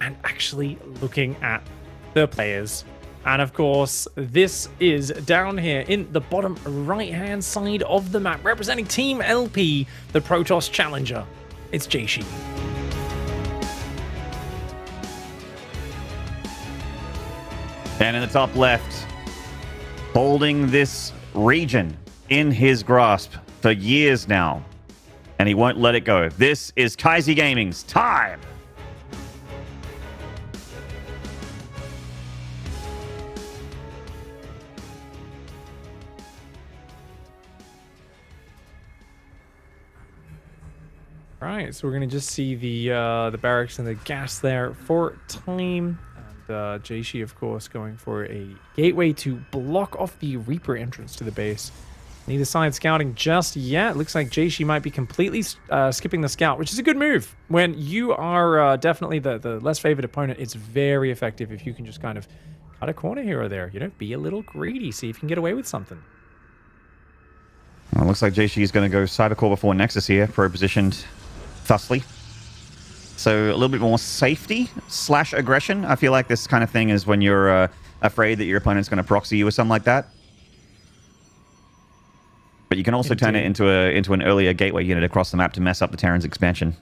and actually looking at the players. And of course, this is down here in the bottom right-hand side of the map, representing Team LP, the Protoss Challenger. It's Jieshi. And in the top left, holding this region in his grasp for years now, and he won't let it go. This is Kaizi Gaming's time. Right, so we're going to just see the barracks and the gas there for time. And Jieshi, of course, going for a gateway to block off the Reaper entrance to the base. Neither side scouting just yet. Looks like Jieshi might be completely skipping the scout, which is a good move. When you are definitely the less favored opponent, it's very effective if you can just kind of cut a corner here or there. You know, be a little greedy, see if you can get away with something. Well, looks like Jieshi is going to go Cybercore before Nexus here, pro-positioned thusly. So a little bit more safety / aggression. I feel like this kind of thing is when you're afraid that your opponent's going to proxy you or something like that. But you can also turn it into an earlier gateway unit across the map to mess up the Terran's expansion.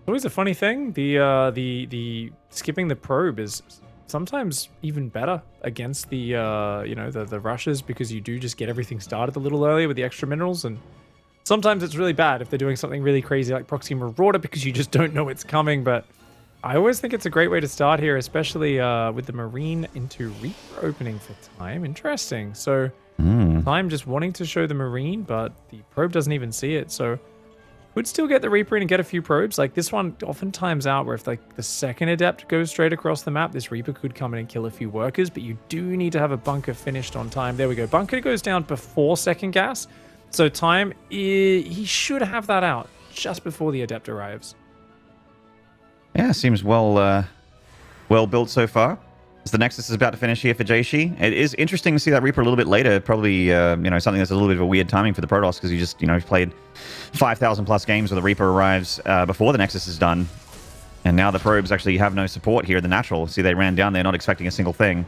Always a funny thing. The skipping the probe is sometimes even better against the the rushes, because you do just get everything started a little earlier with the extra minerals, and sometimes it's really bad if they're doing something really crazy like Proxy Marauder because you just don't know it's coming. But I always think it's a great way to start here, especially with the Marine into Reaper opening for time. Interesting. So time just wanting to show the Marine, but the probe doesn't even see it. So would still get the Reaper in and get a few probes. Like this one often times out where if like the second Adept goes straight across the map, this Reaper could come in and kill a few workers, but you do need to have a bunker finished on time. There we go. Bunker goes down before second gas. So time, he should have that out just before the Adept arrives. Yeah, seems well built so far. As the Nexus is about to finish here for Jieshi. It is interesting to see that Reaper a little bit later. Probably, something that's a little bit of a weird timing for the Protoss, because you just, played 5,000 plus games where the Reaper arrives before the Nexus is done. And now the probes actually have no support here in the natural. See, they ran down there not expecting a single thing.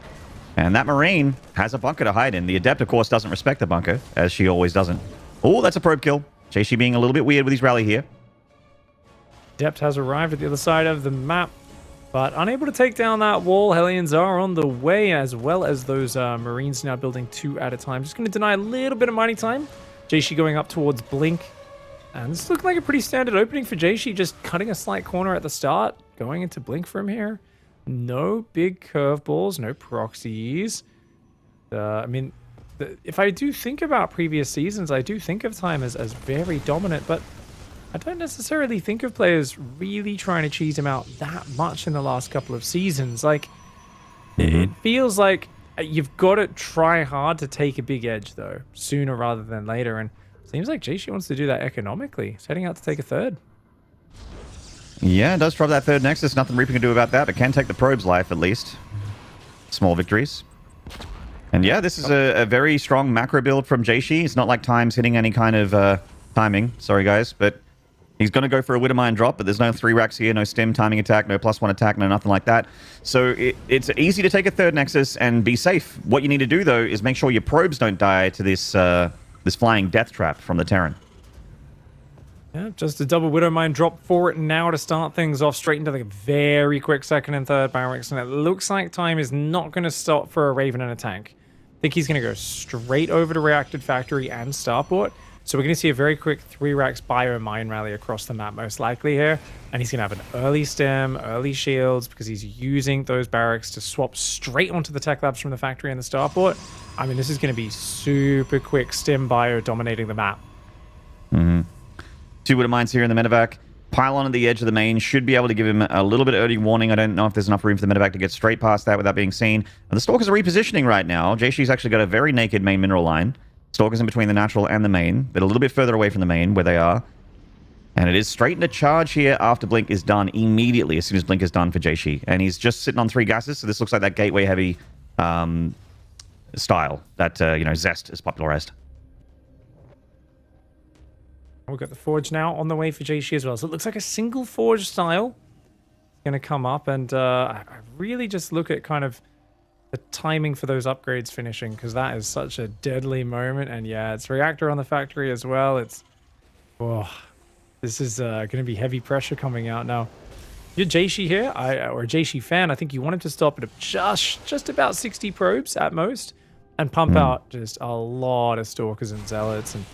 And that Marine has a bunker to hide in. The Adept, of course, doesn't respect the bunker, as she always doesn't. Oh, that's a probe kill. Jieshi being a little bit weird with his rally here. Adept has arrived at the other side of the map, but unable to take down that wall. Hellions are on the way, as well as those Marines now building 2 at a time. Just going to deny a little bit of mining time. Jieshi going up towards Blink. And this looks like a pretty standard opening for Jieshi, just cutting a slight corner at the start, going into Blink from here. No big curveballs, no proxies. If I do think about previous seasons, I do think of time as very dominant, but I don't necessarily think of players really trying to cheese him out that much in the last couple of seasons. Like, it feels like you've got to try hard to take a big edge, though, sooner rather than later. And it seems like Jieshi wants to do that economically. He's heading out to take a third. Yeah, it does drop that third Nexus. Nothing Reaper can do about that, but can take the probe's life at least. Small victories. And yeah, this is a very strong macro build from Jieshi. It's not like Time's hitting any kind of timing. Sorry, guys, but he's going to go for a Widowmine drop, but there's no 3 racks here, no stim timing attack, no +1 attack, no nothing like that. So it's easy to take a third Nexus and be safe. What you need to do, though, is make sure your probes don't die to this this flying death trap from the Terran. Yeah, just a double Widowmine drop for it now to start things off straight into the very quick second and third barracks. And it looks like Time is not going to stop for a Raven and a tank. I think he's going to go straight over to Reacted Factory and Starport. So we're going to see a very quick 3 racks bio mine rally across the map most likely here. And he's going to have an early stem, early shields, because he's using those barracks to swap straight onto the tech labs from the factory and the Starport. I mean, this is going to be super quick stem bio dominating the map. 2 Widowmines here in the medevac. Pylon at the edge of the main should be able to give him a little bit early warning. I don't know if there's enough room for the medevac to get straight past that without being seen. And the Stalkers are repositioning right now. Jieshi's actually got a very naked main mineral line. Stalkers in between the natural and the main, but a little bit further away from the main where they are. And it is straight into charge here after Blink is done immediately, as soon as Blink is done for Jieshi. And he's just sitting on 3 gases, so this looks like that gateway-heavy style that, Zest has popularized. We've got the Forge now on the way for Jieshi as well. So it looks like a single Forge style. going to come up, and I really just look at kind of the timing for those upgrades finishing, because that is such a deadly moment. And yeah, it's reactor on the factory as well. It's, oh, this is going to be heavy pressure coming out now. You're Jieshi here, or a Jieshi fan. I think you want him to stop at just about 60 probes at most, and pump out just a lot of Stalkers and Zealots, and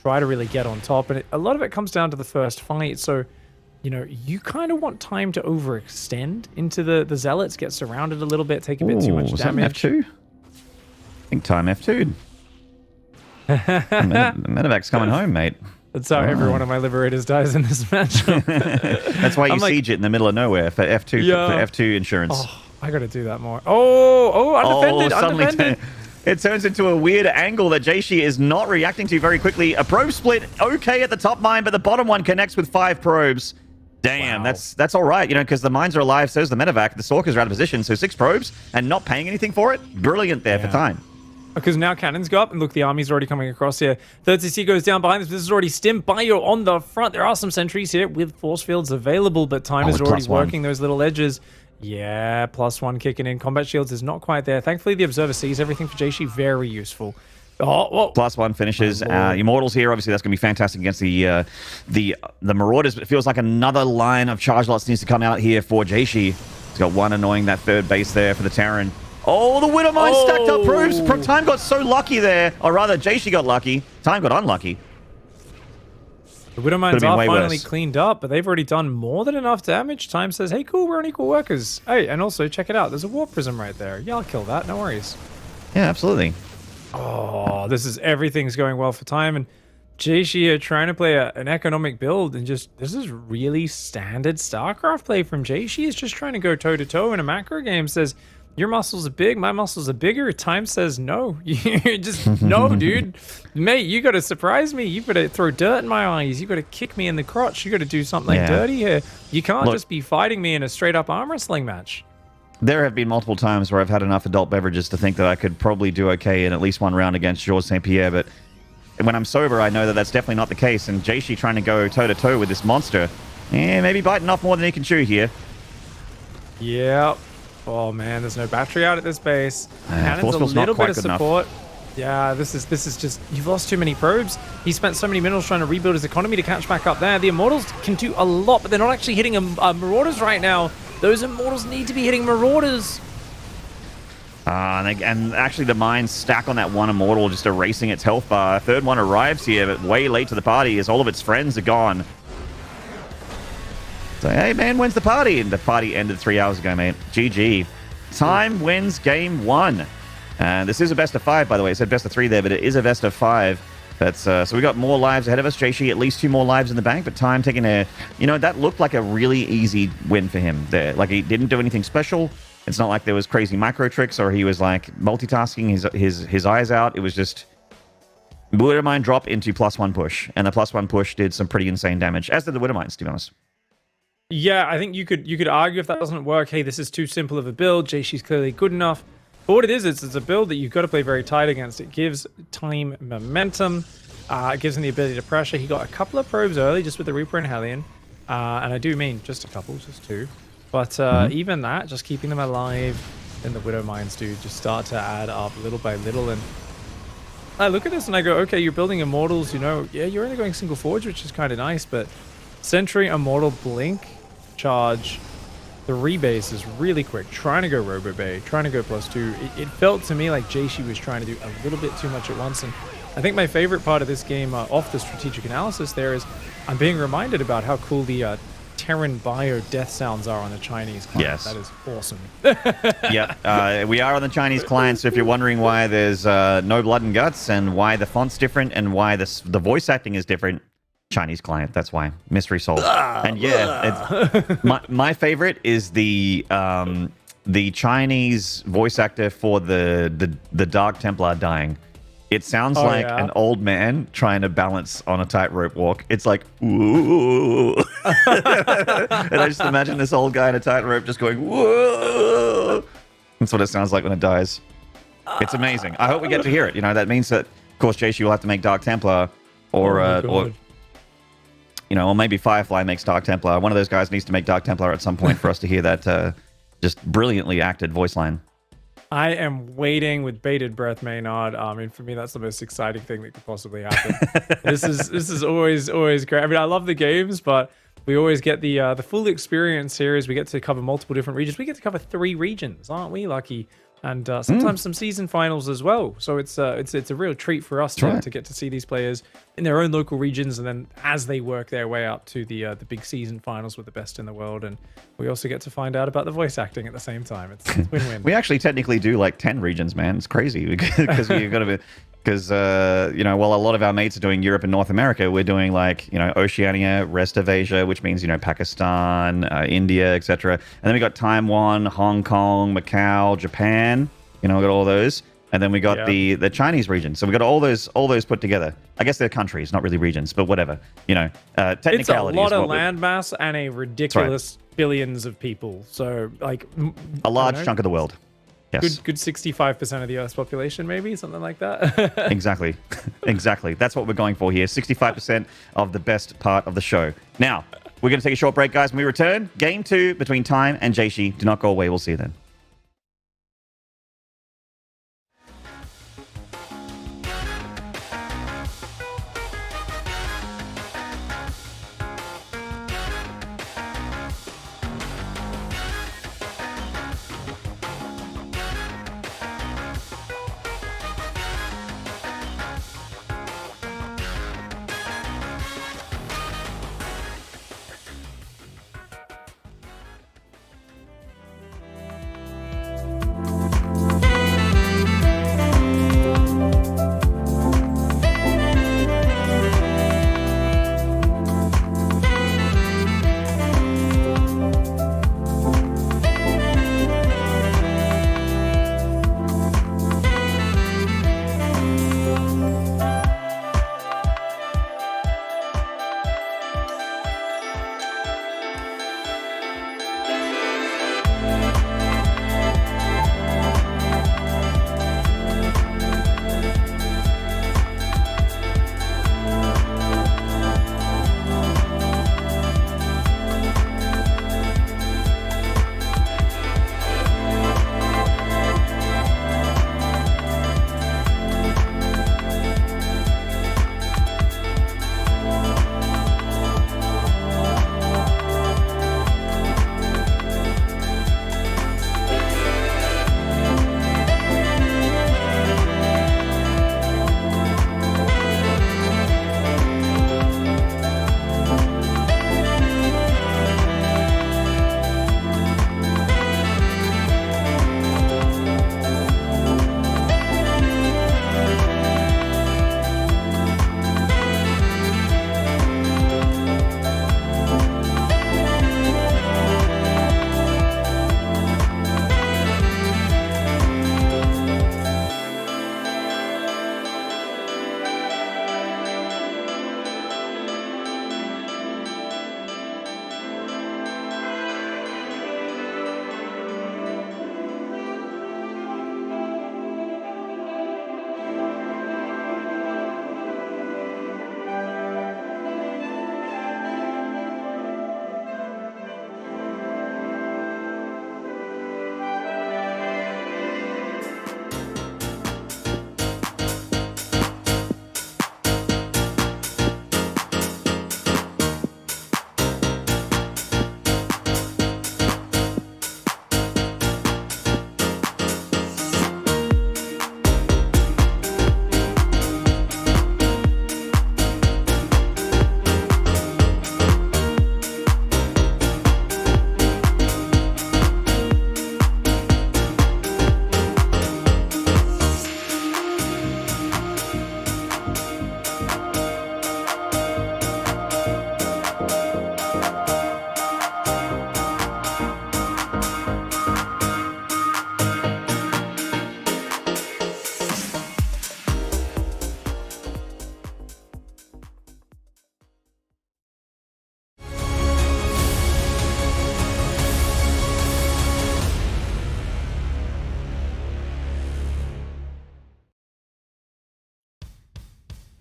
try to really get on top. And a lot of it comes down to the first fight. So, you know, you kind of want time to overextend into the Zealots, get surrounded a little bit, take a bit too much damage. F2? I think time F2'd. Medevac's coming home, mate. That's how every one of my Liberators dies in this matchup. That's why you siege it in the middle of nowhere for F2 for F2 insurance. Oh, I gotta do that more. Undefended, undefended. It turns into a weird angle that Jieshi is not reacting to very quickly. A probe split, okay at the top mine, but the bottom one connects with 5 probes. Damn, wow. That's all right, you know, because the mines are alive, so's the medevac. The Stalkers are out of position, so 6 probes and not paying anything for it. Brilliant there for time. Because now cannons go up, and look, the army's already coming across here. Third CC goes down behind this. This is already stimmed. Bio on the front. There are some sentries here with force fields available, but time is already working those little edges. Yeah, +1 kicking in. Combat shields is not quite there. Thankfully, the observer sees everything for Jieshi. Very useful. +1 finishes. Immortals here. Obviously, that's going to be fantastic against the Marauders. It feels like another line of charge lots needs to come out here for Jieshi. He's got one annoying that third base there for the Terran. Oh, the Widowmine stacked up probes. Time got so lucky there. Or rather, Jieshi got lucky. Time got unlucky. The Widowmines are finally cleaned up, but they've already done more than enough damage. Time says, hey, cool, we're on equal workers. Hey, and also, check it out. There's a Warp Prism right there. Yeah, I'll kill that. No worries. Yeah, absolutely. Oh, everything's going well for time. And Jieshi are trying to play an economic build, and this is really standard StarCraft play from Jieshi. Is just trying to go toe-to-toe in a macro game. Says, your muscles are big, my muscles are bigger. Time says no. You just, no, dude. Mate, you got to surprise me. You got to throw dirt in my eyes. You got to kick me in the crotch. You got to do something dirty here. You can't just be fighting me in a straight-up arm wrestling match. There have been multiple times where I've had enough adult beverages to think that I could probably do okay in at least one round against Georges St. Pierre, but when I'm sober, I know that that's definitely not the case, and Jieshi trying to go toe-to-toe with this monster. Maybe biting off more than he can chew here. Yep. Oh man, there's no battery out at this base. Cannon's a little bit of support. Yeah, this is just, you've lost too many probes. He spent so many minerals trying to rebuild his economy to catch back up there. The Immortals can do a lot, but they're not actually hitting Marauders right now. Those Immortals need to be hitting Marauders. And actually the mines stack on that one Immortal, just erasing its health bar. Third one arrives here, but way late to the party as all of its friends are gone. So, hey, man, when's the party? And the party ended 3 hours ago, mate. GG. Time wins game 1. And this is a best of 5, by the way. It said best of 3 there, but it is a best of 5. That's so we got more lives ahead of us. Jieshi at least 2 more lives in the bank, but Time taking a, you know, that looked like a really easy win for him there. Like, he didn't do anything special. It's not like there was crazy micro tricks or he was like multitasking his eyes out. It was just Widowmine drop into +1 push, and the +1 push did some pretty insane damage, as did the Widowmines, to be honest. Yeah, I think you could argue if that doesn't work, hey, this is too simple of a build. Jieshi's clearly good enough. But what it is, it's a build that you've got to play very tight against. It gives Time momentum. It gives him the ability to pressure. He got a couple of probes early just with the Reaper and Hellion. And I do mean just a couple, just 2. But even that, just keeping them alive, then the Widowmines do just start to add up little by little. And I look at this and I go, okay, you're building Immortals, you know, yeah, you're only going single forge, which is kind of nice, but Sentry, Immortal, Blink, Charge, the rebase is really quick. Trying to go Robo Bay, trying to go +2. It felt to me like Jieshi was trying to do a little bit too much at once. And I think my favorite part of this game, off the strategic analysis there, is I'm being reminded about how cool the Terran bio death sounds are on the Chinese client. Yes. That is awesome. Yeah, we are on the Chinese client, so if you're wondering why there's no blood and guts and why the font's different and why the voice acting is different, Chinese client, that's why. Mystery solved. And yeah, my favorite is the Chinese voice actor for the Dark Templar dying. It sounds like an old man trying to balance on a tightrope walk. It's like, ooh. And I just imagine this old guy in a tightrope just going, whoa. That's what it sounds like when it dies. It's amazing. I hope we get to hear it. You know, that means that, of course, Jieshi will have to make Dark Templar or you know, or maybe Firefly makes Dark Templar. One of those guys needs to make Dark Templar at some point for us to hear that just brilliantly acted voice line. I am waiting with bated breath, Maynard. I mean, for me, that's the most exciting thing that could possibly happen. This is always great. I mean, I love the games, but we always get the full experience here as we get to cover multiple different regions. We get to cover 3 regions, aren't we? Lucky. And sometimes some season finals as well. So it's a real treat for us to get to see these players in their own local regions, and then as they work their way up to the big season finals with the best in the world. And we also get to find out about the voice acting at the same time. It's win-win. We actually technically do like 10 regions, man. It's crazy because you've got to be. Because, you know, while a lot of our mates are doing Europe and North America, we're doing, like, you know, Oceania, rest of Asia, which means, you know, Pakistan, India, etc. And then we got Taiwan, Hong Kong, Macau, Japan. You know, we got all those. And then we got the Chinese region. So we got all those put together. I guess they're countries, not really regions, but whatever. You know, technicality. It's a lot of landmass and a ridiculous billions of people. So, like... A large chunk of the world. Yes. Good 65% of the Earth's population, maybe something like that. Exactly. That's what we're going for here. 65% of the best part of the show. Now, we're going to take a short break, guys. When we return, Game 2 between Time and Jieshi. Do not go away. We'll see you then.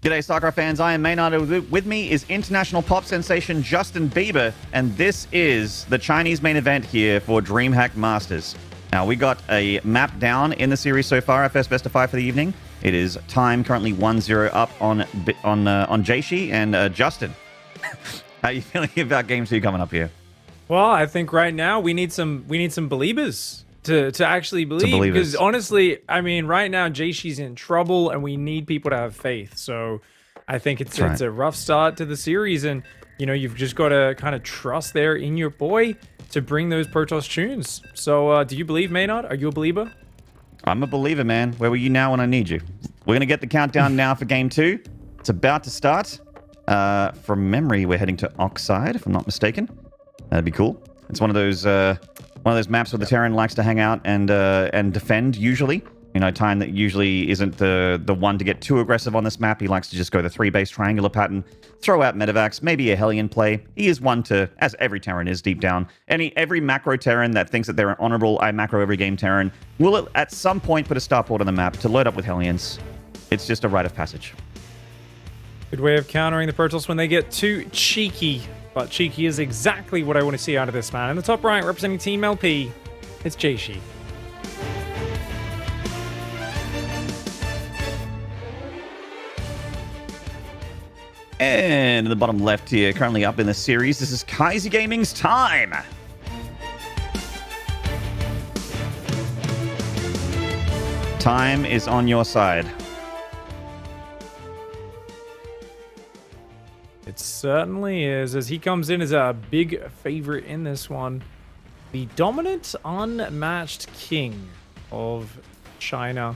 G'day, StarCraft fans. I am Maynard. With me is international pop sensation Justin Bieber, and this is the Chinese main event here for DreamHack Masters. Now, we got a map down in the series so far, our first best of 5 for the evening. It is time currently 1-0 up on Jieshi and Justin. How are you feeling about Game 2 coming up here? Well, I think right now we need some believers to actually believe, because honestly, I mean, right now Jieshi's in trouble and we need people to have faith. So I think it's a rough start to the series, and you know, you've just got to kind of trust there in your boy to bring those Protoss tunes. So do you believe, Maynard? Are you a believer? I'm a believer, man. Where were you now when I need you? We're going to get the countdown now for Game 2. It's about to start. From memory, we're heading to Oxide, if I'm not mistaken. That'd be cool. It's one of those maps where the Terran likes to hang out and defend, usually. You know, time that usually isn't the one to get too aggressive on this map. He likes to just go the 3-base triangular pattern, throw out medevacs, maybe a Hellion play. He is one to, as every Terran is deep down, every macro Terran that thinks that they're an honorable, I macro every game Terran, will at some point put a starport on the map to load up with Hellions. It's just a rite of passage. Good way of countering the Protoss when they get too cheeky. But cheeky is exactly what I want to see out of this man. In the top right, representing Team LP, it's Jieshi. And in the bottom left here, currently up in the series, this is Kaiser Gaming's time. Time is on your side. It certainly is, as he comes in as a big favorite in this one. The dominant, unmatched king of China.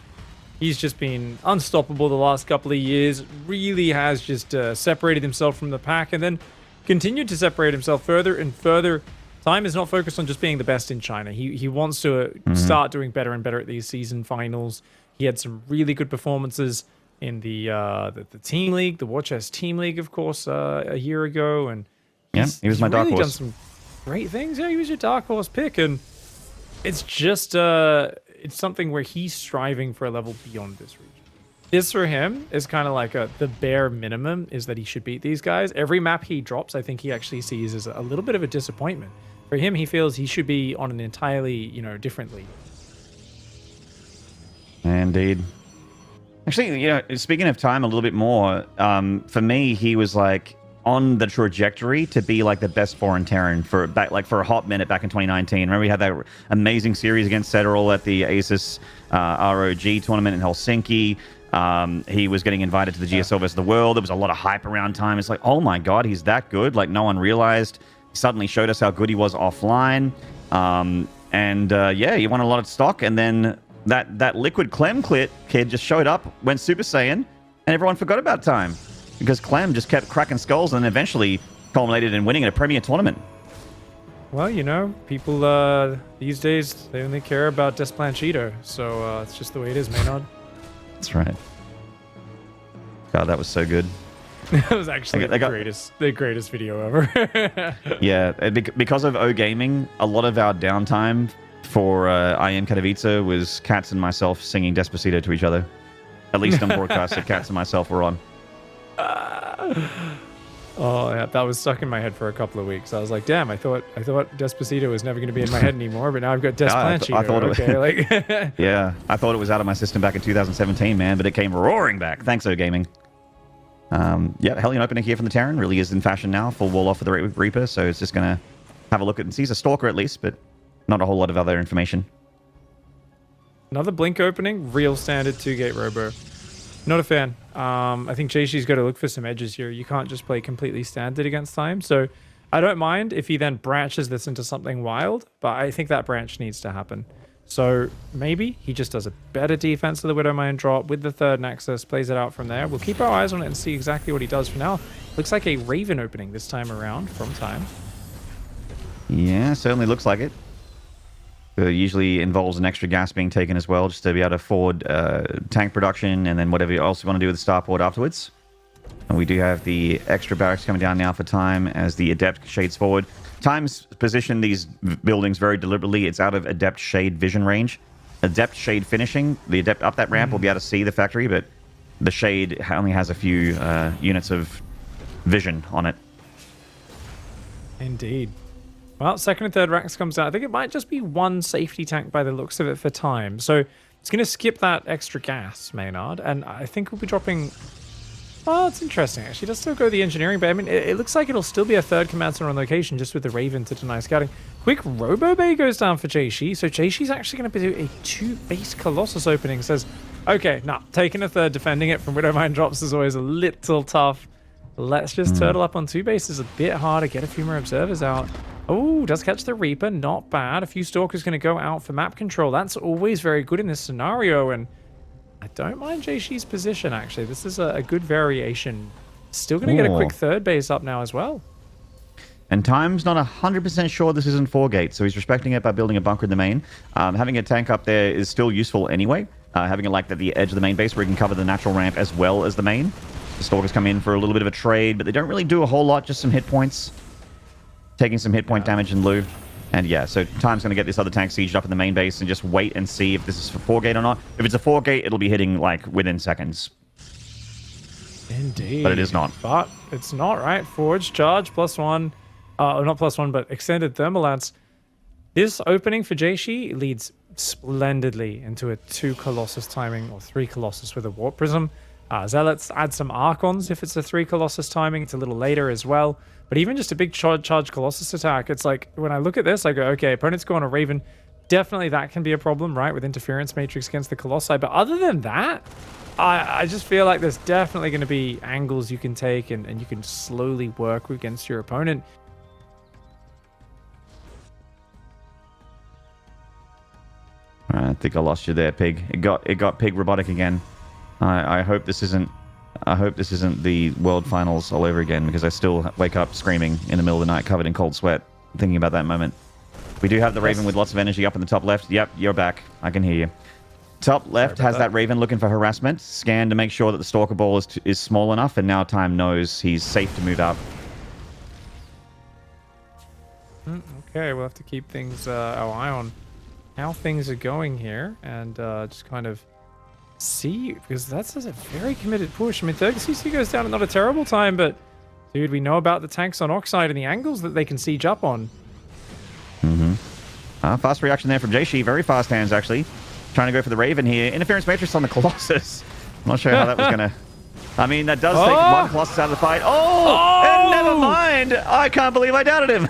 He's just been unstoppable the last couple of years. Really has just separated himself from the pack and then continued to separate himself further and further. Time is not focused on just being the best in China. He wants to start doing better and better at these season finals. He had some really good performances in the team league, the War Chest team league, of course, a year ago, and he was my dark horse. Done some great things. Yeah, he was your dark horse pick, and it's just it's something where he's striving for a level beyond this region. This for him is kind of like the bare minimum is that he should beat these guys. Every map he drops, I think he actually sees as a little bit of a disappointment. For him, he feels he should be on an entirely, different league. Indeed. Actually, speaking of time a little bit more, for me, he was like on the trajectory to be like the best foreign Terran for a hot minute back in 2019. Remember, we had that amazing series against Cetterall at the ASUS ROG tournament in Helsinki. He was getting invited to the GSL versus the World. There was a lot of hype around time. It's like, oh my god, he's that good. Like, no one realized. He suddenly showed us how good he was offline. He won a lot of stock, and then that liquid Clem kid just showed up, went Super Saiyan, and everyone forgot about time because Clem just kept cracking skulls and eventually culminated in winning at a premier tournament. Well, people these days, they only care about Desplanchido, so it's just the way it is, Maynard. That's right. God, that was so good. That was actually the greatest video ever. Yeah, because of O Gaming, a lot of our downtime for I Am Katowice was Cats and myself singing Despacito to each other. At least on broadcast that Cats and myself were on. Oh, yeah, that was stuck in my head for a couple of weeks. I was like, damn, I thought Despacito was never going to be in my head anymore, but now I've got Desplanchido. I thought yeah, I thought it was out of my system back in 2017, man, but it came roaring back. Thanks, O Gaming. Hellion opener here from the Terran really is in fashion now. Full wall off for the Reaper, so it's just going to have a look at and sees a Stalker at least, but not a whole lot of other information. Another Blink opening, real standard 2-gate Robo. Not a fan. I think Jieshi's got to look for some edges here. You can't just play completely standard against time. So I don't mind if he then branches this into something wild, but I think that branch needs to happen. So maybe he just does a better defense of the Widowmine drop with the third Nexus, plays it out from there. We'll keep our eyes on it and see exactly what he does for now. Looks like a Raven opening this time around from time. Yeah, certainly looks like it. Usually involves an extra gas being taken as well, just to be able to forward tank production and then whatever else you want to do with the starport afterwards. And we do have the extra barracks coming down now for time as the Adept shades forward. Time's positioned these buildings very deliberately. It's out of Adept shade vision range. Adept shade finishing. The Adept up that ramp will be able to see the factory, but the shade only has a few units of vision on it. Indeed. Well, second and third ranks comes out. I think it might just be one safety tank by the looks of it for time. So it's going to skip that extra gas, Maynard, and I think we'll be dropping... Oh, it's interesting, actually. It does still go the engineering, but I mean, it looks like it'll still be a third command center on location just with the Raven to deny scouting. Quick Robo Bay goes down for Jieshi, so Jieshi's actually going to do a 2-base Colossus opening. Says, okay, nah, taking a third, defending it from Widowmine drops is always a little tough. Let's just turtle up on 2 bases a bit harder, get a few more observers out. Oh, does catch the Reaper, not bad. A few Stalkers going to go out for map control. That's always very good in this scenario, and I don't mind Jieshi's position, actually. This is a good variation. Still going to get a quick third base up now as well. And Time's not 100% sure this isn't 4 gates, so he's respecting it by building a bunker in the main. Having a tank up there is still useful anyway. Having it like at the edge of the main base where he can cover the natural ramp as well as the main. The Stalkers come in for a little bit of a trade, but they don't really do a whole lot, just some hit points. Taking some hit point damage in lieu. And yeah, so Time's going to get this other tank sieged up in the main base and just wait and see if this is for 4 gate or not. If it's a 4 gate, it'll be hitting like within seconds. Indeed. But it is not. But it's not, right? Forge charge +1. Not +1, but extended thermal lance. This opening for Jieshi leads splendidly into a 2 Colossus timing or 3 Colossus with a Warp Prism. Zealots add some Archons if it's a 3 Colossus timing. It's a little later as well. But even just a big charge Colossus attack, it's like, when I look at this, I go, okay, opponent's go on a Raven. Definitely that can be a problem, right, with Interference Matrix against the Colossi. But other than that, I just feel like there's definitely going to be angles you can take and you can slowly work against your opponent. I think I lost you there, Pig. It got Pig robotic again. I hope this isn't the World Finals all over again, because I still wake up screaming in the middle of the night covered in cold sweat thinking about that moment. We do have the Raven with lots of energy up in the top left. Yep, you're back. I can hear you. Top left has that Raven looking for harassment. Scan to make sure that the Stalker ball is small enough, and now Time knows he's safe to move up. Okay, we'll have to keep things our eye on how things are going here, and just kind of see, because that's a very committed push. I mean, 30cc goes down at not a terrible time, but dude, we know about the tanks on Oxide and the angles that they can siege up on. Fast reaction there from Jieshi. Very fast hands, actually. Trying to go for the Raven here. Interference Matrix on the Colossus. I'm not sure how that was going to... I mean, that does take one Colossus out of the fight. And never mind! I can't believe I doubted him.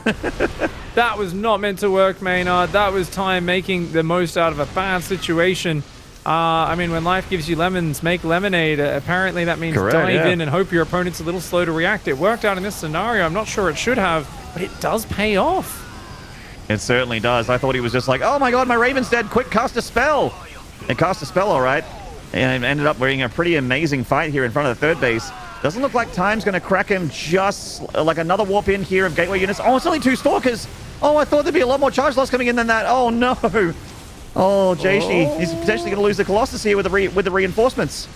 That was not meant to work, Maynard. That was Time making the most out of a bad situation. I mean, when life gives you lemons, make lemonade. Apparently, that means dive in and hope your opponent's a little slow to react. It worked out in this scenario. I'm not sure it should have, but it does pay off. It certainly does. I thought he was just like, oh my god, my Raven's dead. Quick, cast a spell. It cast a spell, all right. And it ended up being a pretty amazing fight here in front of the third base. Doesn't look like Time's going to crack him, just like another warp in here of gateway units. Oh, it's only 2 Stalkers. Oh, I thought there'd be a lot more charge loss coming in than that. Oh, no. Oh, Jieshi, he's potentially going to lose the Colossus here with the reinforcements.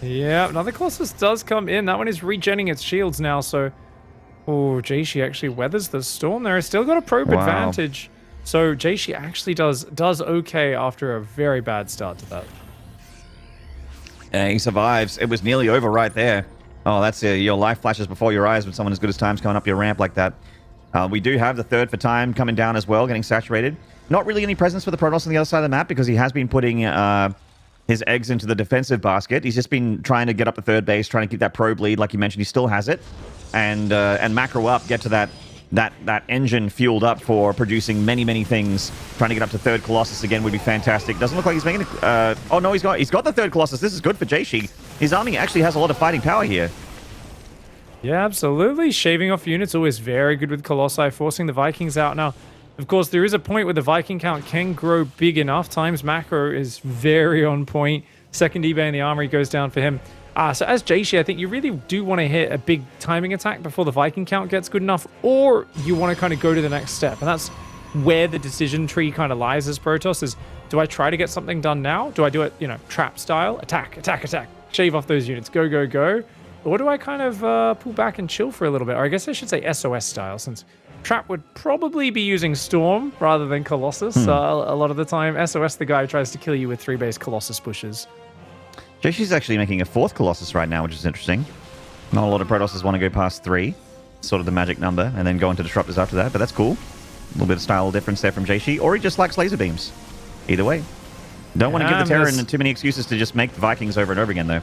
Yeah, another Colossus does come in. That one is regenning its shields now, so... Oh, Jieshi actually weathers the storm there. He's still got a probe advantage. So Jieshi actually does okay after a very bad start to that. Yeah, he survives. It was nearly over right there. Oh, that's your life flashes before your eyes when someone as good as Time's coming up your ramp like that. We do have the third for Time coming down as well, getting saturated. Not really any presence for the Protoss on the other side of the map because he has been putting his eggs into the defensive basket. He's just been trying to get up the third base, trying to keep that probe lead. Like you mentioned, he still has it. And macro up, get to that engine fueled up for producing many things. Trying to get up to third Colossus again would be fantastic. Doesn't look like he's making it. Oh no, he's got the third Colossus. This is good for Jieshi. His army actually has a lot of fighting power here. Yeah, absolutely. Shaving off units always very good with Colossi, forcing the Vikings out. Now, of course, there is a point where the Viking count can grow big enough. Time's macro is very on point. Second eBay in the armory goes down for him. So as Jieshi, I think you really do want to hit a big timing attack before the Viking count gets good enough, or you want to kind of go to the next step. And that's where the decision tree kind of lies as Protoss is, do I try to get something done now? Do I do it, trap style? Attack, shave off those units, go. Or do I kind of pull back and chill for a little bit? Or I guess I should say SOS style, since Trap would probably be using Storm rather than Colossus a lot of the time. SOS, the guy who tries to kill you with 3-base Colossus pushes. Jieshi's actually making a 4th Colossus right now, which is interesting. Not a lot of Protosses want to go past 3. Sort of the magic number, and then go into Disruptors after that, but that's cool. A little bit of style difference there from Jieshi, or he just likes laser beams. Either way. Don't want to give the Terran too many excuses to just make the Vikings over and over again, though.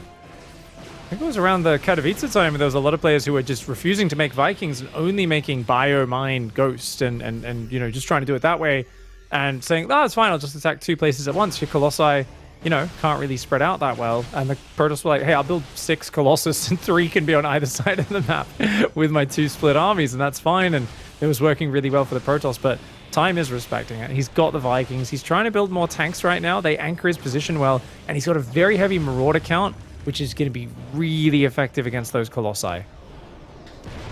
I think it was around the Katowice time where there was a lot of players who were just refusing to make Vikings and only making Biomine Ghost and you know, just trying to do it that way and saying, oh, it's fine, I'll just attack 2 places at once. Your Colossi, you know, can't really spread out that well. And the Protoss were like, hey, I'll build 6 Colossus and 3 can be on either side of the map with my 2 split armies, and that's fine. And it was working really well for the Protoss, but Time is respecting it. He's got the Vikings. He's trying to build more tanks right now. They anchor his position well, and he's got a very heavy Marauder count, which is going to be really effective against those Colossi.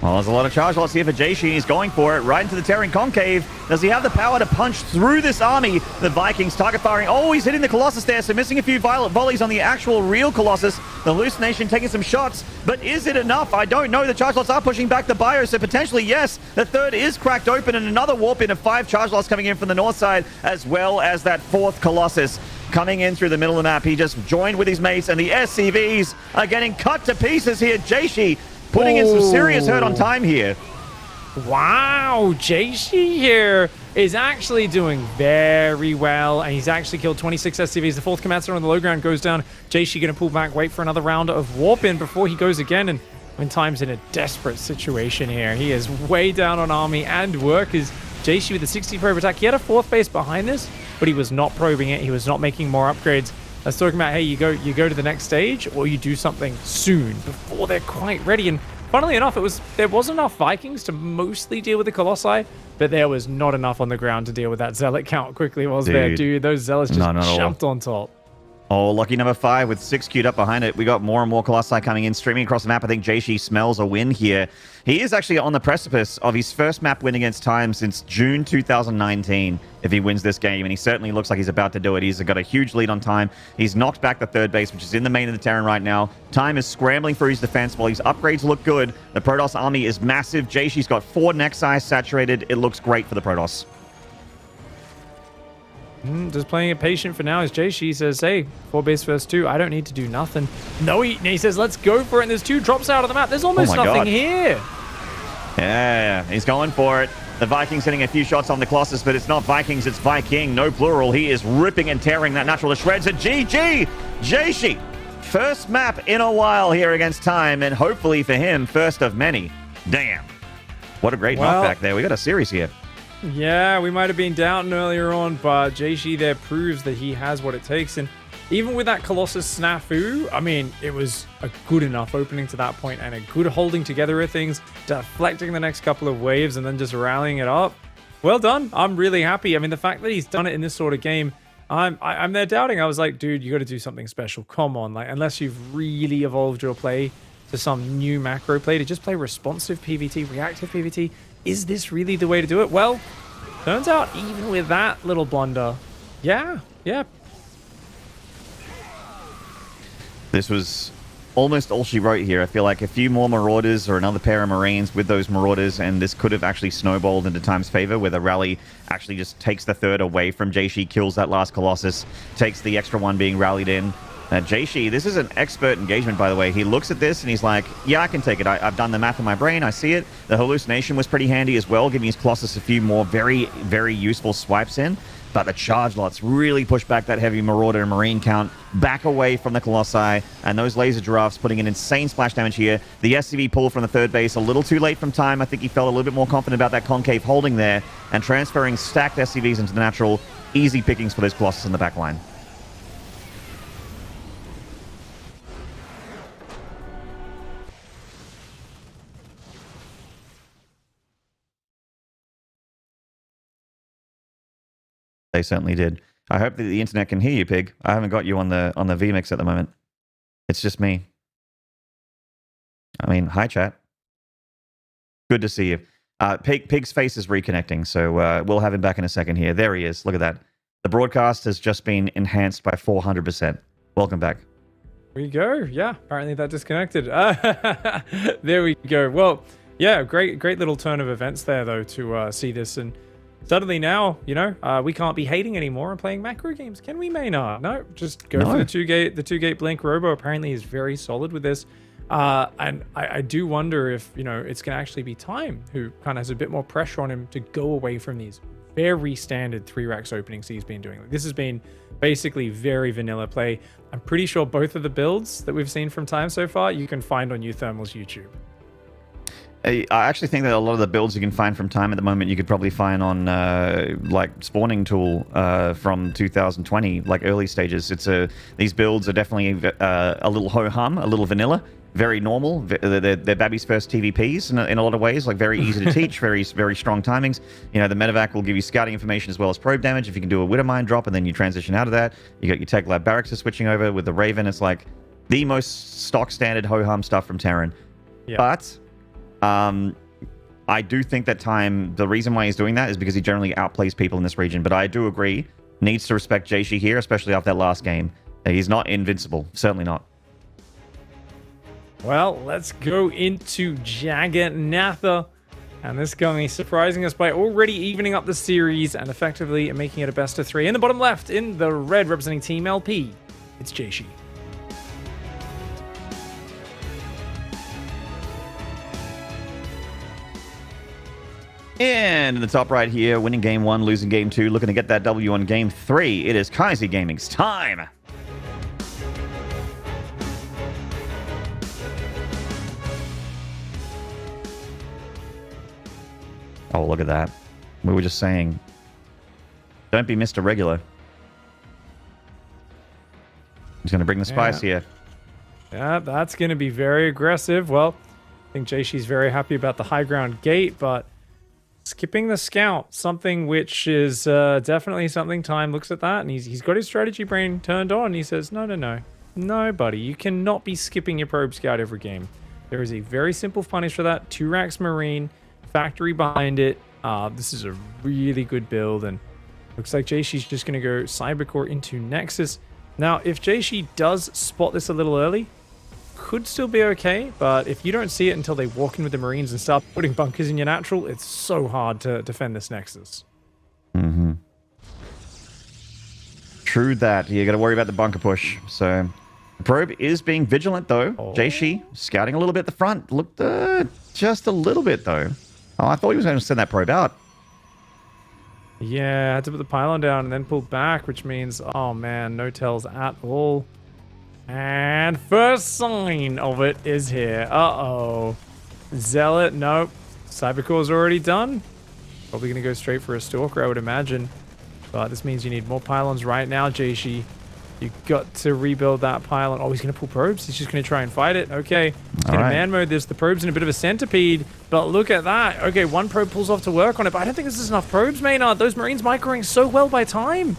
Well, there's a lot of charge loss here for Jieshi. He's going for it right into the Terran Concave. Does he have the power to punch through this army? The Vikings target firing. Oh, he's hitting the Colossus there, so missing a few violent volleys on the actual real Colossus. The Hallucination taking some shots, but is it enough? I don't know. The charge lots are pushing back the bio, so potentially yes. The 3rd is cracked open, and another warp in of 5 charge lots coming in from the north side, as well as that 4th Colossus coming in through the middle of the map. He just joined with his mates, and the SCVs are getting cut to pieces here. Jieshi putting in some serious hurt on Time here. Wow, Jieshi here is actually doing very well, and he's actually killed 26 SCVs. The 4th Commander on the low ground goes down. Jieshi going to pull back, wait for another round of warp in before he goes again, and when Time's in a desperate situation here. He is way down on army and workers. Jieshi with the 60 probe attack. He had a 4th base behind this, but he was not probing it. He was not making more upgrades. I was talking about, hey, you go to the next stage, or you do something soon before they're quite ready. And funnily enough, there was enough Vikings to mostly deal with the Colossi, but there was not enough on the ground to deal with that Zealot count quickly, was there, dude? Those Zealots just jumped on top. Oh, lucky number 5 with 6 queued up behind it. We got more and more Colossi coming in, streaming across the map. I think Jieshi smells a win here. He is actually on the precipice of his first map win against Time since June 2019, if he wins this game, and he certainly looks like he's about to do it. He's got a huge lead on Time. He's knocked back the 3rd base, which is in the main of the Terran right now. Time is scrambling for his defense while his upgrades look good. The Protoss army is massive. Jieshi's got 4 Nexi saturated. It looks great for the Protoss. Just playing it patient for now as Jieshi says, hey, 4 base first 2, I don't need to do nothing. No, he says, let's go for it, and there's 2 drops out of the map. There's almost nothing here. Yeah, he's going for it. The Vikings hitting a few shots on the Colossus, but it's not Vikings, it's Viking, no plural. He is ripping and tearing that natural to shreds. A GG! Jieshi! First map in a while here against Time, and hopefully for him, first of many. Damn. What a great knockback there. We got a series here. Yeah, we might have been doubting earlier on, but Jieshi there proves that he has what it takes. And even with that Colossus snafu, I mean, it was a good enough opening to that point and a good holding together of things, deflecting the next couple of waves and then just rallying it up. Well done. I'm really happy. I mean, the fact that he's done it in this sort of game, I'm there doubting. I was like, dude, you got to do something special. Come on. Like, unless you've really evolved your play to some new macro play to just play responsive PvT, reactive PvT, is this really the way to do it? Well, turns out even with that little blunder, yeah. This was almost all she wrote here. I feel like a few more Marauders or another pair of Marines with those Marauders, and this could have actually snowballed into Time's favor, where the rally actually just takes the 3rd away from Jieshi, kills that last Colossus, takes the extra one being rallied in. Jieshi, this is an expert engagement, by the way. He looks at this and he's like, yeah, I can take it. I've done the math in my brain. I see it. The hallucination was pretty handy as well, giving his Colossus a few more very, very useful swipes in. But the charge lots really push back that heavy Marauder and Marine count back away from the Colossi, and those laser giraffes putting in insane splash damage here. The SCV pull from the 3rd base a little too late from Time. I think he felt a little bit more confident about that concave holding there and transferring stacked SCVs into the natural. Easy pickings for those Colossus in the back line. They certainly did. I hope that the internet can hear you, Pig. I haven't got you on the vMix at the moment. It's just me. I mean, hi, chat. Good to see you. Pig's face is reconnecting, so we'll have him back in a second here. There he is. Look at that. The broadcast has just been enhanced by 400%. Welcome back. There we go. Yeah, apparently that disconnected. There we go. Well, yeah, great little turn of events there, though, to see this. And suddenly now, you know, we can't be hating anymore and playing macro games, can we, Maynard? No, just go for the two gate blink. Robo apparently is very solid with this. And I do wonder if, you know, it's going to actually be Time who kind of has a bit more pressure on him to go away from these very standard 3 racks openings he's been doing. Like, this has been basically very vanilla play. I'm pretty sure both of the builds that we've seen from Time so far, you can find on Uthermal's YouTube. I actually think that a lot of the builds you can find from Time at the moment, you could probably find on like Spawning Tool from 2020, like early stages. These builds are definitely a little ho-hum, a little vanilla, very normal. They're Babby's first TVPs in a lot of ways, like very easy to teach, very strong timings. You know, the medevac will give you scouting information as well as probe damage if you can do a Widowmine drop and then you transition out of that. You got your Tech Lab Barracks switching over with the Raven. It's like the most stock standard ho-hum stuff from Terran. Yeah. But I do think that Time, the reason why he's doing that is because he generally outplays people in this region. But I do agree, needs to respect Jieshi here, especially after that last game. He's not invincible, certainly not. Well, let's go into Jaganatha. And this guy is surprising us by already evening up the series and effectively making it a best of 3. In the bottom left, in the red representing Team LP, it's Jieshi. And in the top right here, winning game 1, losing game 2, looking to get that W on game 3. It is Kaiser Gaming's time. Oh, look at that. We were just saying, don't be Mr. Regular. He's going to bring the spice here. Yeah, that's going to be very aggressive. Well, I think Jieshi's very happy about the high ground gate, but skipping the scout, something which is definitely something Time looks at that, and he's got his strategy brain turned on. He says, no, buddy, you cannot be skipping your probe scout every game. There is a very simple punish for that. 2 racks Marine, factory behind it. This is a really good build, and looks like Jieshi's just going to go Cybercore into Nexus. Now, if Jieshi does spot this a little early, could still be okay, but if you don't see it until they walk in with the Marines and start putting bunkers in your natural, it's so hard to defend this Nexus. Mm-hmm. True that. You got to worry about the bunker push. So, the probe is being vigilant, though. Jieshi scouting a little bit at the front. Looked just a little bit, though. Oh, I thought he was going to send that probe out. Yeah, had to put the pylon down and then pull back, which means, oh man, no tells at all. And first sign of it is here. Uh-oh. Zealot, nope. Cybercore's already done. Probably going to go straight for a Stalker, I would imagine. But this means you need more pylons right now, Jieshi. You got to rebuild that pylon. Oh, he's going to pull probes. He's just going to try and fight it. Okay. He's going to man mode this. The probe's in a bit of a centipede. But look at that. Okay, 1 probe pulls off to work on it. But I don't think this is enough probes, Maynard. Those Marines microing so well by Time.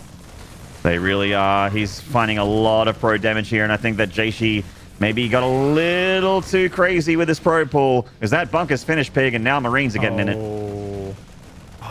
They really are. He's finding a lot of probe damage here. And I think that Jieshi maybe got a little too crazy with his probe pull. Because that bunker's finished, Pig. And now Marines are getting in it.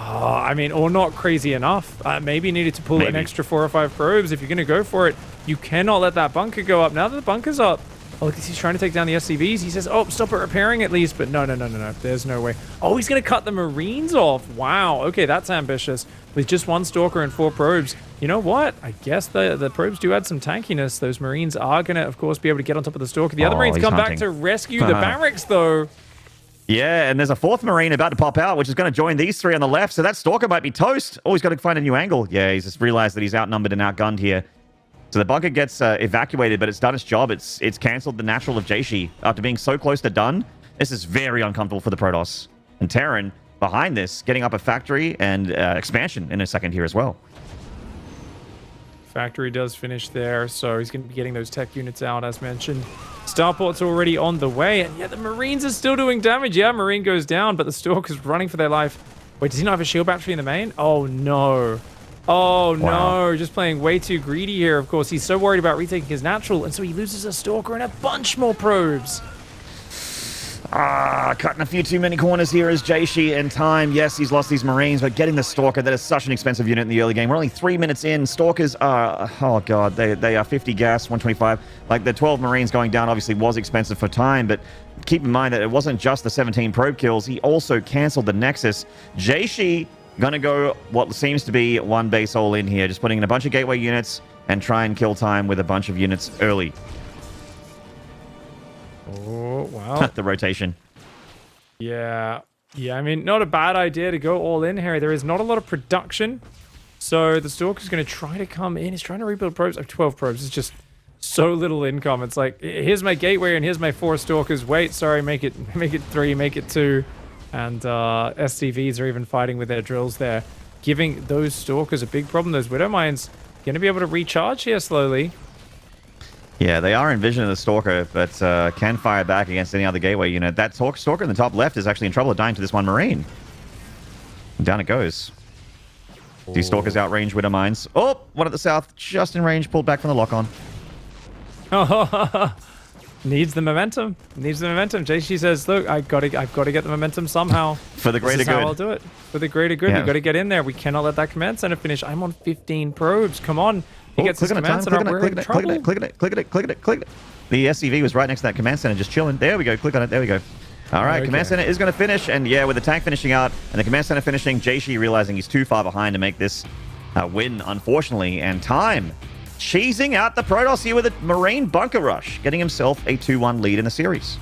I mean, or not crazy enough. Maybe needed to pull an extra 4 or 5 probes. If you're going to go for it, you cannot let that bunker go up. Now that the bunker's up, oh, look, he's trying to take down the SCVs. He says, oh, stop it repairing at least. But no. There's no way. Oh, he's going to cut the Marines off. Wow. Okay, that's ambitious. With just 1 Stalker and 4 probes. You know what? I guess the probes do add some tankiness. Those Marines are going to, of course, be able to get on top of the Stalker. The other Marines come back to rescue the barracks, though. Yeah, and there's a 4th Marine about to pop out, which is going to join these 3 on the left, so that Stalker might be toast. Oh, he's got to find a new angle. Yeah, he's just realized that he's outnumbered and outgunned here. So the bunker gets evacuated, but it's done its job. It's cancelled the natural of Jieshi. After being so close to done, this is very uncomfortable for the Protoss. And Terran, behind this, getting up a factory and expansion in a second here as well. Factory does finish there, so he's going to be getting those tech units out, as mentioned. Starport's already on the way, and yeah, the Marines are still doing damage. Yeah, Marine goes down, but the Stalker's running for their life. Wait, does he not have a shield battery in the main? Oh, no. Oh, no. Just playing way too greedy here, of course. He's so worried about retaking his natural, and so he loses a Stalker and a bunch more probes. Cutting a few too many corners here is Jieshi and Time. Yes, he's lost these Marines, but getting the Stalker, that is such an expensive unit in the early game. We're only 3 minutes in. Stalkers are, oh god, they are 50 gas, 125. Like the 12 Marines going down obviously was expensive for Time, but keep in mind that it wasn't just the 17 probe kills. He also canceled the Nexus. Jieshi Gonna go what seems to be one base all in here, just putting in a bunch of gateway units and try and kill time with a bunch of units early. Oh, wow. The rotation. Yeah. Yeah, I mean, not a bad idea to go all in here. There is not a lot of production. So the Stalker's going to try to come in. He's trying to rebuild probes. I have 12 probes. It's just so little income. It's like, here's my gateway and here's my 4 Stalkers. Wait, sorry, make it 3, make it 2. And SCVs are even fighting with their drills there, giving those Stalkers a big problem. Those Widow Mines going to be able to recharge here slowly. Yeah, they are envisioning the Stalker, but can fire back against any other gateway unit. That Stalker in the top left is actually in trouble of dying to this one Marine. And down it goes. Two Stalkers outrange Widow Mines. Oh, one at the south, just in range, pulled back from the lock-on. Needs the momentum. Needs the momentum. Jieshi says, look, I've got to get the momentum somehow. For the greater good. This is how I'll do it. For the greater good. Yeah. We've got to get in there. We cannot let that command center finish. I'm on 15 probes. Come on. He gets his command center up. We're in trouble. Click it. The SCV was right next to that command center, just chilling. There we go. Click on it. There we go. All right, command center is going to finish. And yeah, with the tank finishing out and the command center finishing, Jieshi realizing he's too far behind to make this win, unfortunately. And time cheesing out the Protoss here with a Marine bunker rush, getting himself a 2-1 lead in the series.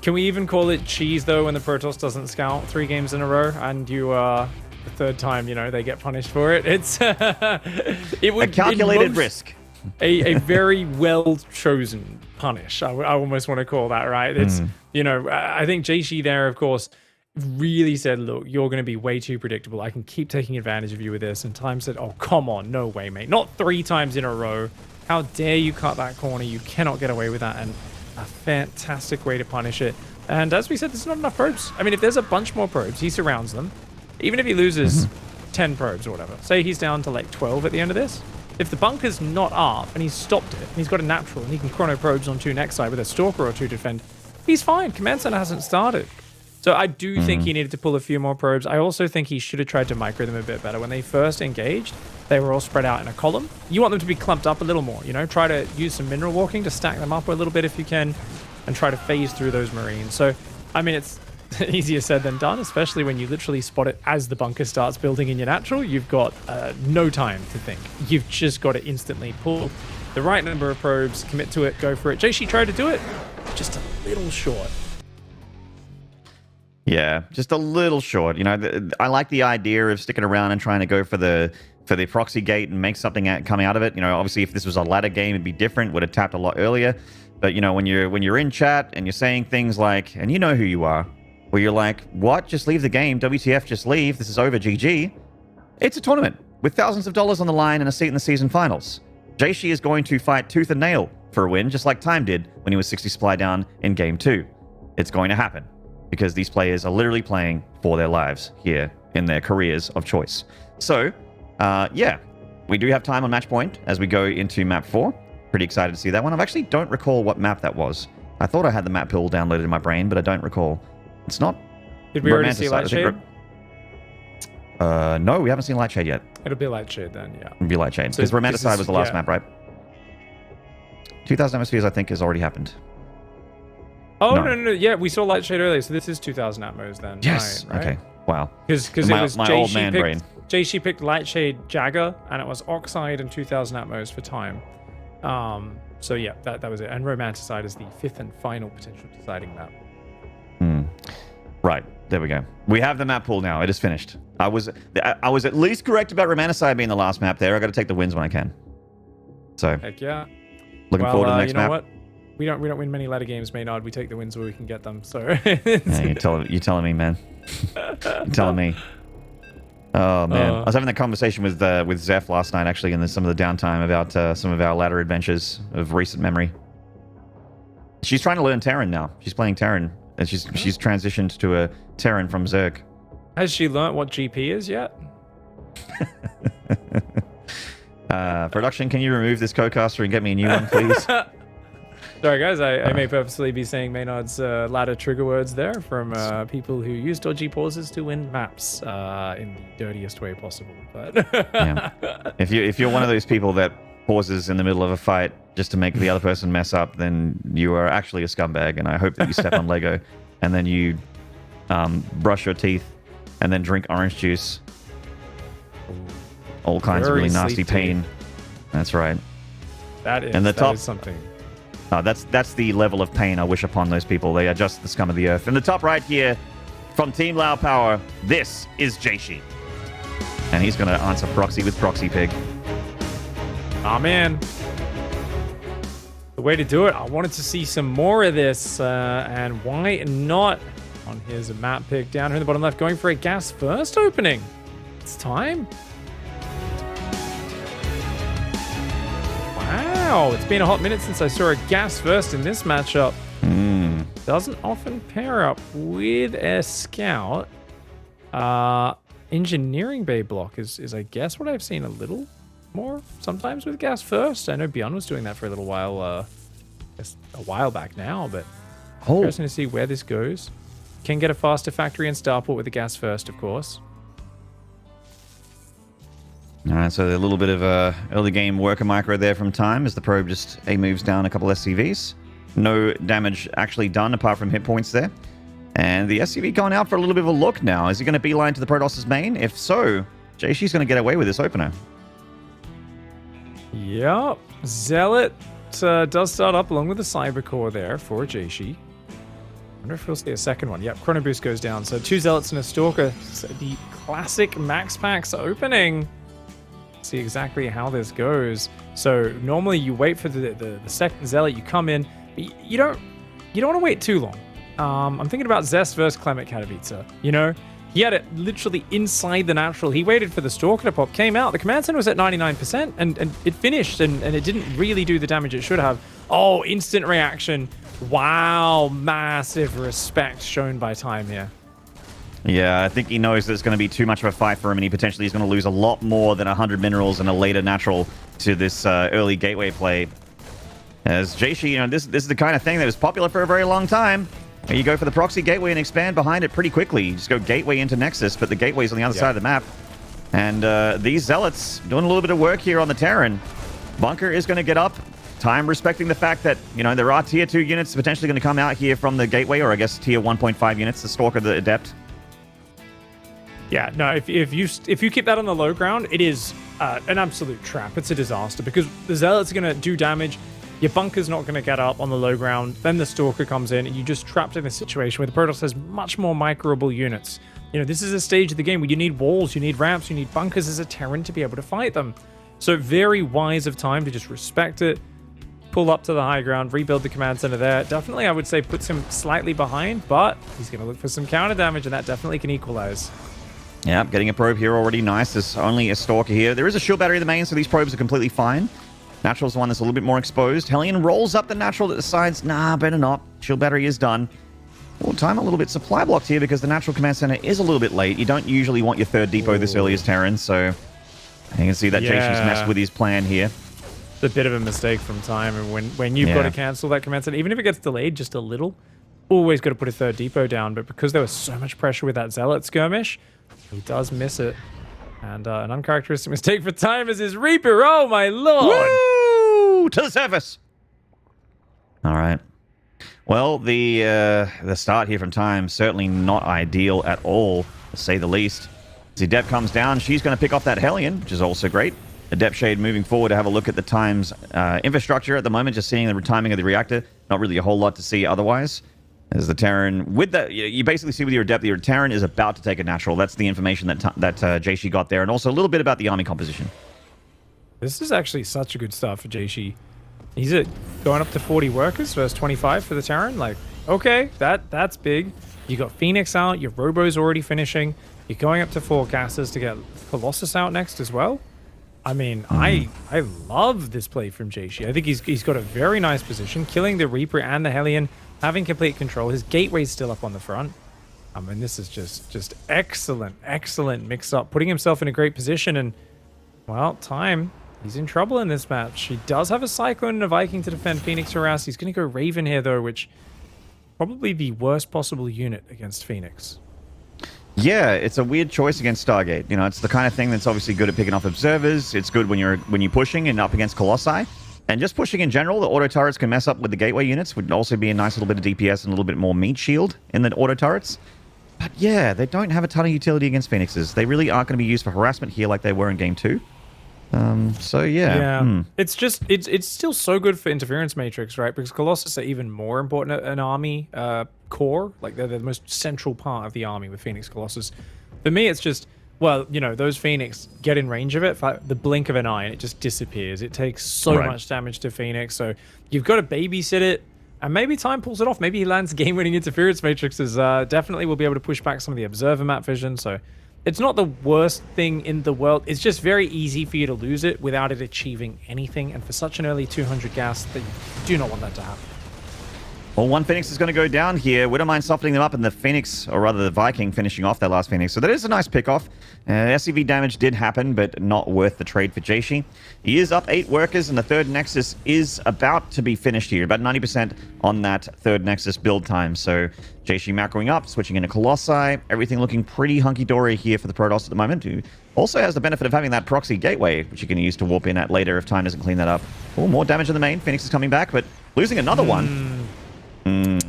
Can we even call it cheese, though, when the Protoss doesn't scout 3 games in a row and you, the third time, you know, they get punished for it? It's it would, a calculated risk. A very well-chosen punish, I almost want to call that, right? It's, you know, I think Jieshi there, of course, really said, look, you're going to be way too predictable. I can keep taking advantage of you with this. And Time said, oh, come on. No way, mate. Not 3 times in a row. How dare you cut that corner? You cannot get away with that. And a fantastic way to punish it. And as we said, there's not enough probes. I mean, if there's a bunch more probes, he surrounds them. Even if he loses 10 probes or whatever. Say he's down to like 12 at the end of this. If the bunker's not up and he's stopped it, and he's got a natural, and he can chrono probes on 2 next side with a Stalker or 2 to defend, he's fine. Command center hasn't started. So I do think he needed to pull a few more probes. I also think he should have tried to micro them a bit better. When they first engaged, they were all spread out in a column. You want them to be clumped up a little more, you know? Try to use some mineral walking to stack them up a little bit if you can, and try to phase through those Marines. So, I mean, it's easier said than done, especially when you literally spot it as the bunker starts building in your natural. You've got no time to think. You've just got to instantly pull the right number of probes, commit to it, go for it. Jieshi tried to do it, just a little short. Yeah, just a little short. You know, I like the idea of sticking around and trying to go for the proxy gate and make something coming out of it. You know, obviously, if this was a ladder game, it'd be different. Would have tapped a lot earlier. But you know, when you're in chat and you're saying things like, and you know who you are, where you're like, what? Just leave the game. WTF? Just leave. This is over. GG. It's a tournament with thousands of dollars on the line and a seat in the season finals. Jieshi is going to fight tooth and nail for a win, just like Time did when he was 60 supply down in Game 2. It's going to happen, because these players are literally playing for their lives here in their careers of choice. So, yeah, we do have time on match point as we go into map 4. Pretty excited to see that one. I actually don't recall what map that was. I thought I had the map pool downloaded in my brain, but I don't recall. It's not... Did we already see Lightshade? No, we haven't seen Lightshade yet. It'll be Lightshade then, yeah. It'll be Lightshade, because Romanticide was the last map, right? 2,000 Atmospheres, I think, has already happened. Oh, no. Yeah, we saw Lightshade earlier, so this is 2,000 Atmos then. Yes. Right? Okay. Wow. Because it was my old man brain. Jieshi picked Lightshade Jagger, and it was Oxide and 2,000 Atmos for Time. So yeah, that was it. And Romanticide is the 5th and final potential deciding map. Right. There we go. We have the map pool now. It is finished. I was at least correct about Romanticide being the last map there. I got to take the wins when I can. So. Heck yeah. Looking forward to the next map. You know what? We don't win many ladder games, Maynard. We take the wins where we can get them. So. Yeah, you're telling me, man. You're telling me. Oh man, I was having that conversation with Zeph last night, actually, in some of the downtime about some of our ladder adventures of recent memory. She's trying to learn Terran now. She's playing Terran, and she's transitioned to a Terran from Zerg. Has she learnt what GP is yet? Production, can you remove this co-caster and get me a new one, please? Sorry, guys. I may purposely be saying Maynard's ladder trigger words there from people who use dodgy pauses to win maps in the dirtiest way possible. But yeah. If you're one of those people that pauses in the middle of a fight just to make the other person mess up, then you are actually a scumbag. And I hope that you step on Lego and then you brush your teeth and then drink orange juice All kinds of Very really nasty sleep pain. That's right. That is, And the top is something. That's the level of pain I wish upon those people. They are just the scum of the earth. In the top right here, from Team Lao Power, this is Jieshi. And he's going to answer proxy with Proxy Pig. Oh, man. The way to do it. I wanted to see some more of this. And why not? Here's a map pick down here in the bottom left, going for a gas first opening. It's time. Wow, it's been a hot minute since I saw a gas first in this matchup. Doesn't often pair up with a scout. Engineering bay block is I guess what I've seen a little more sometimes with gas first. I know Beyond was doing that for a little while, I guess a while back now, but interesting to see where this goes. Can get a faster factory and starport with the gas first, of course. All right, so a little bit of early game worker micro there from Time as the probe just moves down a couple SCVs. No damage actually done apart from hit points there. And the SCV going out for a little bit of a look now. Is he going to beeline to the Protoss' main? If so, Jieshi's going to get away with this opener. Yep. Zealot does start up along with the Cyber Core there for Jieshi. I wonder if we'll see a second one. Yep, Chrono Boost goes down. So 2 Zealots and a Stalker. So the classic Max Packs opening. See exactly how this goes. So normally you wait for the second Zealot, you come in, but you don't want to wait too long. I'm thinking about Zest versus Clement Katowice. You know, he had it literally inside the natural. He waited for the Stalker to pop, came out. The command center was at 99%, and it finished, and it didn't really do the damage it should have. Oh, instant reaction. Wow, massive respect shown by Time here. Yeah, I think he knows that it's going to be too much of a fight for him, and he potentially is going to lose a lot more than 100 minerals and a later natural to this early gateway play. As Jieshi, you know, this is the kind of thing that was popular for a very long time. You go for the proxy gateway and expand behind it pretty quickly. You just go gateway into Nexus, but the gateway's on the other side of the map. And these Zealots doing a little bit of work here on the Terran. Bunker is going to get up. Time respecting the fact that, you know, there are tier 2 units potentially going to come out here from the gateway, or I guess tier 1.5 units, the Stalker, the Adept. Yeah, no, if you keep that on the low ground, it is an absolute trap. It's a disaster because the Zealot's going to do damage. Your Bunker's not going to get up on the low ground. Then the Stalker comes in, and you're just trapped in a situation where the Protoss has much more microable units. You know, this is a stage of the game where you need walls, you need ramps, you need bunkers as a Terran to be able to fight them. So very wise of Time to just respect it, pull up to the high ground, rebuild the command center there. Definitely, I would say, puts him slightly behind, but he's going to look for some counter damage, and that definitely can equalize. Yeah, getting a probe here already nice. There's only a Stalker here. There is a shield battery in the main, so these probes are completely fine. Natural's the one that's a little bit more exposed. Hellion rolls up the Natural that decides, nah, better not. Shield battery is done. Well, Time a little bit supply blocked here because the Natural command center is a little bit late. You don't usually want your third depot this early as Terran, so you can see that Jieshi's messed with his plan here. It's a bit of a mistake from Time, and when you've got to cancel that command center, even if it gets delayed just a little, always got to put a third depot down. But because there was so much pressure with that Zealot skirmish, he does miss it. And an uncharacteristic mistake for Time is his Reaper. Oh, my lord! Woo! To the surface! All right. Well, the start here from Time, certainly not ideal at all, to say the least. As the Adept comes down, she's going to pick off that Hellion, which is also great. Adept Shade moving forward to have a look at the Time's infrastructure at the moment, just seeing the timing of the reactor. Not really a whole lot to see otherwise. As the Terran, with that, you basically see with your Adept that your Terran is about to take a natural. That's the information that Jieshi got there, and also a little bit about the army composition. This is actually such a good start for Jieshi. He's going up to 40 workers versus 25 for the Terran. Like, okay, that's big. You got Phoenix out, your Robo's already finishing. You're going up to 4 gases to get Colossus out next as well. I mean, I love this play from Jieshi. I think he's got a very nice position, killing the Reaper and the Hellion, having complete control. His gateway's still up on the front. I mean, this is just excellent mix-up, putting himself in a great position. And, well, Time, he's in trouble in this match. He does have a Cyclone and a Viking to defend Phoenix Harass. He's going to go Raven here, though, which probably the worst possible unit against Phoenix. Yeah, it's a weird choice against Stargate. You know, it's the kind of thing that's obviously good at picking off observers. It's good when you're pushing and up against Colossi. And just pushing in general, the auto turrets can mess up with the gateway units. Would also be a nice little bit of DPS and a little bit more meat shield in the auto turrets. But yeah, they don't have a ton of utility against Phoenixes. They really aren't going to be used for harassment here like they were in Game 2. So yeah. It's just it's still so good for interference matrix, right? Because Colossus are even more important at an army core. Like they're the most central part of the army with Phoenix Colossus. For me, it's just, well, you know, those Phoenix get in range of it for the blink of an eye and it just disappears. It takes so much damage to Phoenix, so you've got to babysit it. And maybe Time pulls it off. Maybe he lands game-winning interference matrices. Definitely will be able to push back some of the observer map vision. So it's not the worst thing in the world. It's just very easy for you to lose it without it achieving anything. And for such an early 200 gas, that you do not want that to happen. Well, one Phoenix is going to go down here. Wouldn't mind softening them up, and the Phoenix, or rather the Viking, finishing off their last Phoenix. So that is a nice pick-off. SCV damage did happen, but not worth the trade for Jieshi. He is up 8 workers, and the third Nexus is about to be finished here. About 90% on that third Nexus build time. So Jieshi macroing up, switching into Colossi. Everything looking pretty hunky-dory here for the Protoss at the moment, who also has the benefit of having that proxy gateway, which you can use to warp in at later if Time doesn't clean that up. Oh, more damage in the main. Phoenix is coming back, but losing another one. A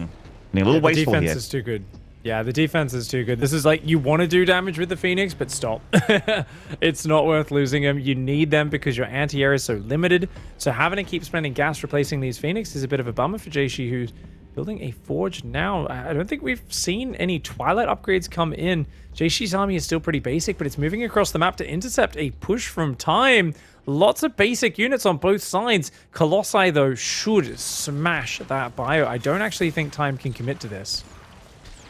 little wasteful here. The defense is too good. Yeah, the defense is too good. This is like, you want to do damage with the Phoenix, but stop. It's not worth losing them. You need them because your anti-air is so limited. So having to keep spending gas replacing these Phoenix is a bit of a bummer for Jieshi, who's building a forge now. I don't think we've seen any Twilight upgrades come in. Jieshi's army is still pretty basic, but it's moving across the map to intercept a push from Time. Lots of basic units on both sides. Colossi, though, should smash that bio. I don't actually think Time can commit to this.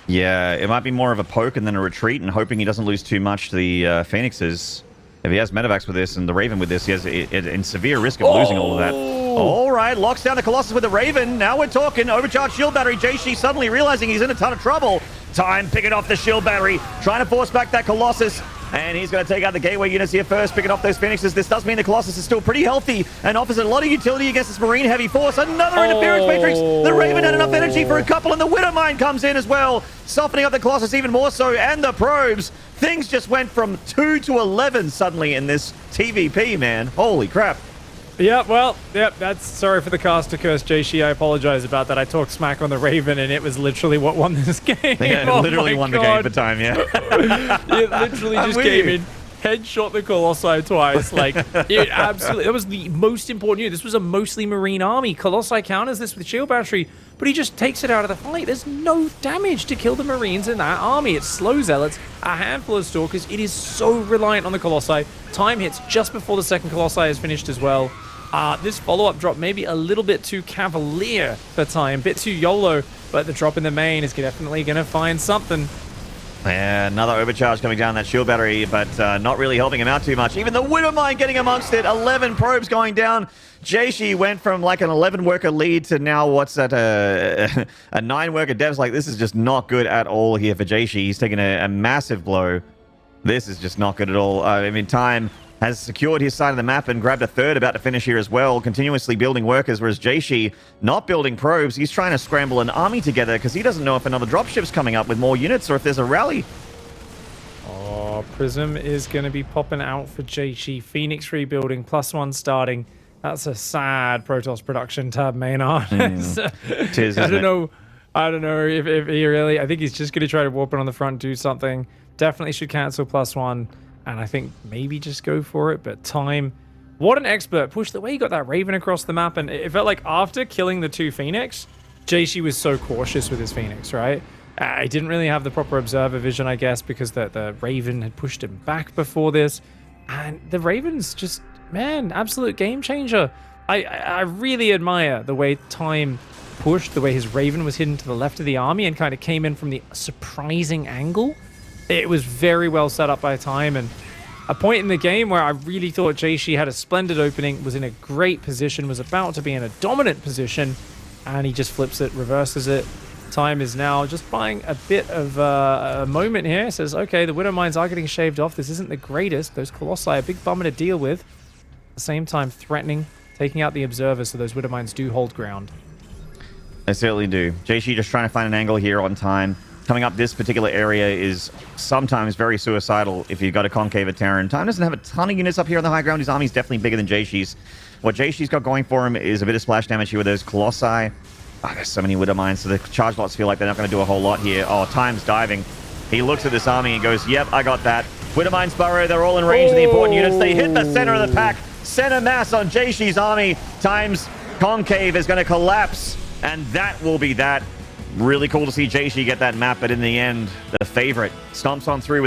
Yeah, it might be more of a poke and then a retreat, and hoping he doesn't lose too much to the Phoenixes. If he has Medivacs with this and the Raven with this, he has in severe risk of losing all of that. All right, locks down the Colossus with the Raven. Now we're talking. Overcharged shield battery. Jieshi suddenly realizing he's in a ton of trouble. Time picking off the shield battery, trying to force back that Colossus. And he's going to take out the gateway units here first, picking off those Phoenixes. This does mean the Colossus is still pretty healthy and offers a lot of utility against this Marine heavy force. Another interference matrix. The Raven had enough energy for a couple, and the Widowmine comes in as well, softening up the Colossus even more so, and the probes. Things just went from 2 to 11 suddenly in this TVP, man. Holy crap. Yeah, well, that's sorry for the caster curse, Jieshi. I apologize about that. I talked smack on the Raven, and it was literally what won this game. Yeah, literally won the game for Time, yeah. It literally just came in, headshot the Colossi twice. Like, it absolutely, that was the most important unit. This was a mostly Marine army. Colossi counters this with shield battery, but he just takes it out of the fight. There's no damage to kill the Marines in that army. It's slow zealots, a handful of stalkers. It is so reliant on the Colossi. Time hits just before the second Colossi is finished as well. This follow-up drop maybe a little bit too cavalier for Time, bit too YOLO, but the drop in the main is definitely going to find something. Yeah, another overcharge coming down that shield battery, but not really helping him out too much. Even the Widowmine getting amongst it. 11 probes going down. Jieshi went from like an 11-worker lead to now what's that, a 9-worker devs. Like, this is just not good at all here for Jieshi. He's taken a massive blow. This is just not good at all. I mean, Time has secured his side of the map and grabbed a third, about to finish here as well, continuously building workers, whereas Jieshi not building probes. He's trying to scramble an army together because he doesn't know if another dropship's coming up with more units or if there's a rally. Oh, Prism is going to be popping out for Jieshi. Phoenix rebuilding, +1 starting. That's a sad Protoss production tab, Maynard. It is, I don't know if he really... I think he's just going to try to warp it on the front, do something. Definitely should cancel +1. And I think maybe just go for it. But Time, what an expert push. The way he got that Raven across the map. And it felt like after killing the 2 Phoenix, Jieshi was so cautious with his Phoenix, right? He didn't really have the proper observer vision, I guess, because the Raven had pushed him back before this. And the Raven's just, man, absolute game changer. I really admire the way Time pushed, the way his Raven was hidden to the left of the army and kind of came in from the surprising angle. It was very well set up by Time, and a point in the game where I really thought Jieshi had a splendid opening, was in a great position, was about to be in a dominant position, and he just flips it, reverses it. Time is now just buying a bit of a moment here. Says, okay, the Widowmines are getting shaved off. This isn't the greatest. Those Colossi are a big bummer to deal with. At the same time, threatening, taking out the Observers so those Widowmines do hold ground. They certainly do. Jieshi just trying to find an angle here on Time. Coming up this particular area is sometimes very suicidal if you've got a concave at Terran. Time doesn't have a ton of units up here on the high ground. His army's definitely bigger than Jieshi's. What Jieshi's got going for him is a bit of splash damage here with those Colossi. There's so many Widowmines, so the charge lots feel like they're not going to do a whole lot here. Oh, Time's diving. He looks at this army and goes, yep, I got that. Widowmine's Burrow, they're all in range of the important units. They hit the center of the pack. Center mass on Jieshi's army times Concave is going to collapse. And that will be that. Really cool to see Jieshi get that map, but in the end, the favorite stomps on through with